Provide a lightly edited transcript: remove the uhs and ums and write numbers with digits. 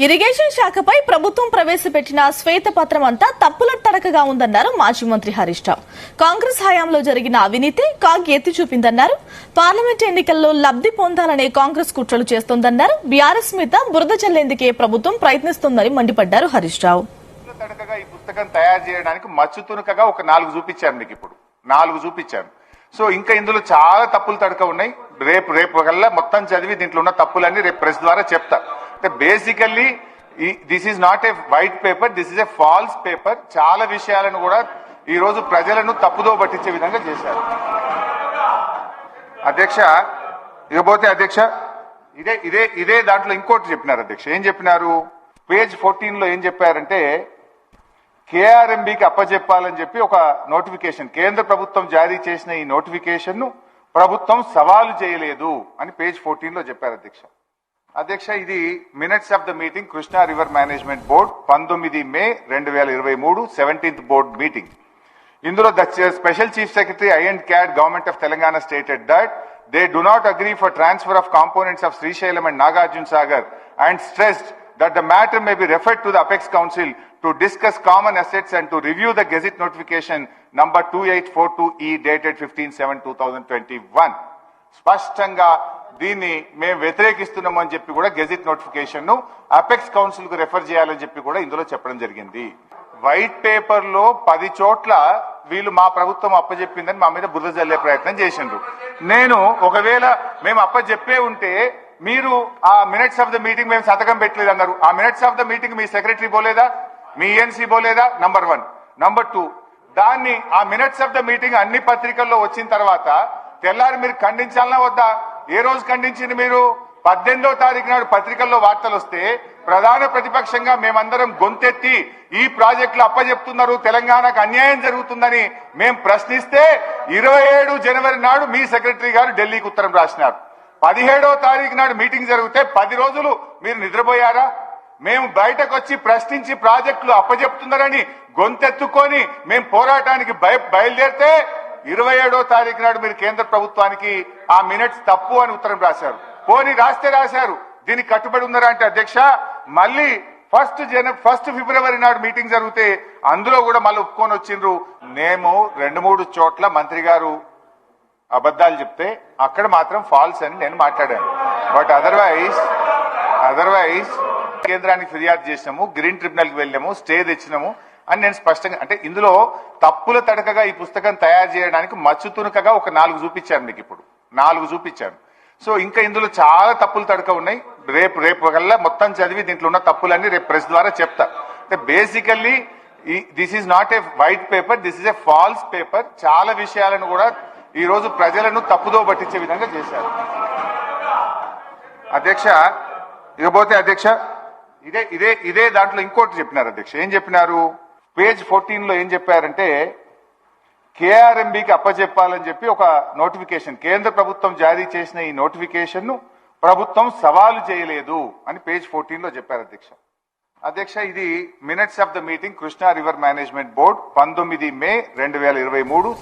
Irrigation శాఖపై ప్రభుత్వం ప్రవేశపెట్టిన శ్వేతపత్రం అంతా తప్పుల తడకగా ఉందన్నారు మాజీ మంత్రి హరీష్ రావు. కాంగ్రెస్ హయాంలో జరిగిన అవినీతి కాగ్ ఎత్తి చూపిందన్నారు. పార్లమెంట్ ఎన్నికల్లో లబ్ది పొందాలనే కాంగ్రెస్ కుట్రలు చేస్తోందన్నారు. బీఆర్ఎస్ మీద బురద చల్లేందుకే ప్రభుత్వం ప్రయత్నిస్తోందని మండిపడ్డారు హరీష్ రావు. ఈ పుస్తకం తయారు చేయడానికి మచ్చుతునకగా ఒక 4 చూపించాను మీకు. ఇప్పుడు 4 చూపించాను. సో ఇంకా ఇందులో చాలా తప్పులు తడక ఉన్నాయి. రేపు కల్లా మొత్తం చదివి దీంట్లో ఉన్న తప్పులన్నీ రేపు ప్రెస్ ద్వారా చెప్తా. Basically this is not a white paper, this is a falls paper. చాలా విషయాలను కూడా ఈ రోజు ప్రజలను తప్పుదో పట్టించే విధంగా చేశారు. అధ్యక్ష ఇకపోతే అధ్యక్ష ఇదే దాంట్లో ఇంకోటి చెప్పినారు అధ్యక్ష. ఏం చెప్పినారు? పేజ్ 14 లో ఏం చెప్పారంటే కేఆర్ఎంబికి అప్పచెప్పాలని చెప్పి ఒక నోటిఫికేషన్ కేంద్ర ప్రభుత్వం జారీ చేసిన ఈ నోటిఫికేషన్ ను ప్రభుత్వం సవాలు చేయలేదు అని పేజ్ 14 లో చెప్పారు అధ్యక్ష. అధ్యక్ష ఇది minutes of the meeting Krishna river management board 19 May 2023 17th board meeting. ఇందులో the special chief secretary I&CAD government of Telangana stated that they do not agree for transfer of components of Srisailam and Nagarjuna Sagar and stressed that the matter may be referred to the Apex Council to discuss common assets and to review the Gazette notification number 2842E dated 15/7/2021. స్పష్టంగా దీన్ని మేము వ్యతిరేకిస్తున్నాము అని చెప్పి కూడా gazette notification ను apex council కు refer చేయాలని చెప్పి కూడా ఇందులో చెప్పడం జరిగింది. వైట్ పేపర్ లో 10 చోట్ల వీళ్ళు మా ప్రభుత్వం అప్పచెప్పిందని మా మీద బురద జల్లే ప్రయత్నం చేసిండ్రు. నేను ఒకవేళ మేము అప్పచెప్పే ఉంటే మీరు ఆ మినిట్స్ ఆఫ్ ద మీటింగ్ మేము సంతకం పెట్టలేదు అన్నారు. ఆ minutes of the meeting me secretary పోలేదా, మీ ఈఎన్సీ పోలేదా? నంబర్ 1. నంబర్ 2, దాన్ని ఆ మినిట్స్ ఆఫ్ ద మీటింగ్ అన్ని పత్రికల్లో వచ్చిన తర్వాత తెల్లారి మీరు ఖండించాలన్నా వద్దా? ఏ రోజు ఖండించింది మీరు? 18వ తారీఖు నాడు పత్రికల్లో వార్తలు వస్తే ప్రధాన ప్రతిపక్షంగా మేమందరం గొంతెత్తి ఈ ప్రాజెక్టులు అప్పచెప్తున్నారు, తెలంగాణకు అన్యాయం జరుగుతుందని మేము ప్రశ్నిస్తే 27 జనవరి నాడు మీ సెక్రటరీ గారు ఢిల్లీకి ఉత్తరం రాసినారు. 17వ తారీఖు నాడు మీటింగ్ జరిగితే 10 రోజులు మీరు నిద్రపోయారా? మేము బయటకు వచ్చి ప్రశ్నించి ప్రాజెక్టులు అప్పచెప్తున్నారని గొంతెత్తుకొని మేము పోరాటానికి బయలుదేరితే 27వ తారీఖు నాడు మీరు కేంద్ర ప్రభుత్వానికి ఆ మినిట్స్ తప్పు అని ఉత్తరం రాశారు. పోనీ రాశారు, దీనికి కట్టుబడి ఉన్నారా అంటే అధ్యక్ష మళ్ళీ 1 ఫిబ్రవరి నాడు మీటింగ్ జరిగితే అందులో కూడా మళ్ళీ ఒప్పుకొని వచ్చిండ్రు. మేము 2-3 చోట్ల మంత్రి గారు అబద్దాలు చెప్తే అక్కడ మాత్రం ఫాల్స్ అని నేను మాట్లాడాను. బట్ అదర్వైజ్ కేంద్రానికి ఫిర్యాదు చేసినాము, గ్రీన్ ట్రిబ్యునల్ కి వెళ్ళాము, స్టే తెచ్చినాము అని నేను స్పష్టంగా అంటే ఇందులో తప్పుల తడకగా ఈ పుస్తకం తయారు చేయడానికి మచ్చుతునకగా ఒక 4 చూపించాను మీకు. ఇప్పుడు 4 చూపించాను. సో ఇంకా ఇందులో చాలా తప్పులు తడక ఉన్నాయి. రేపు కల్లా మొత్తం చదివి దీంట్లో ఉన్న తప్పులన్నీ రేపు ప్రెస్ ద్వారా చెప్తా. Basically this is not a white paper, this is a falls paper. చాలా విషయాలను కూడా ఈ రోజు ప్రజలను తప్పుదో పట్టించే విధంగా చేశారు. అధ్యక్ష ఇకపోతే అధ్యక్ష ఇదే దాంట్లో ఇంకోటి చెప్పినారు అధ్యక్ష. ఏం చెప్పినారు? పేజ్ 14 లో ఏం చెప్పారంటే కేఆర్ఎంబికి అప్పచెప్పాలని చెప్పి ఒక నోటిఫికేషన్ కేంద్ర ప్రభుత్వం జారీ చేసిన ఈ నోటిఫికేషన్ ను ప్రభుత్వం సవాలు చేయలేదు అని పేజ్ 14 లో చెప్పారు అధ్యక్ష. అధ్యక్ష ఇది minutes of the meeting Krishna river management board 19 May 2023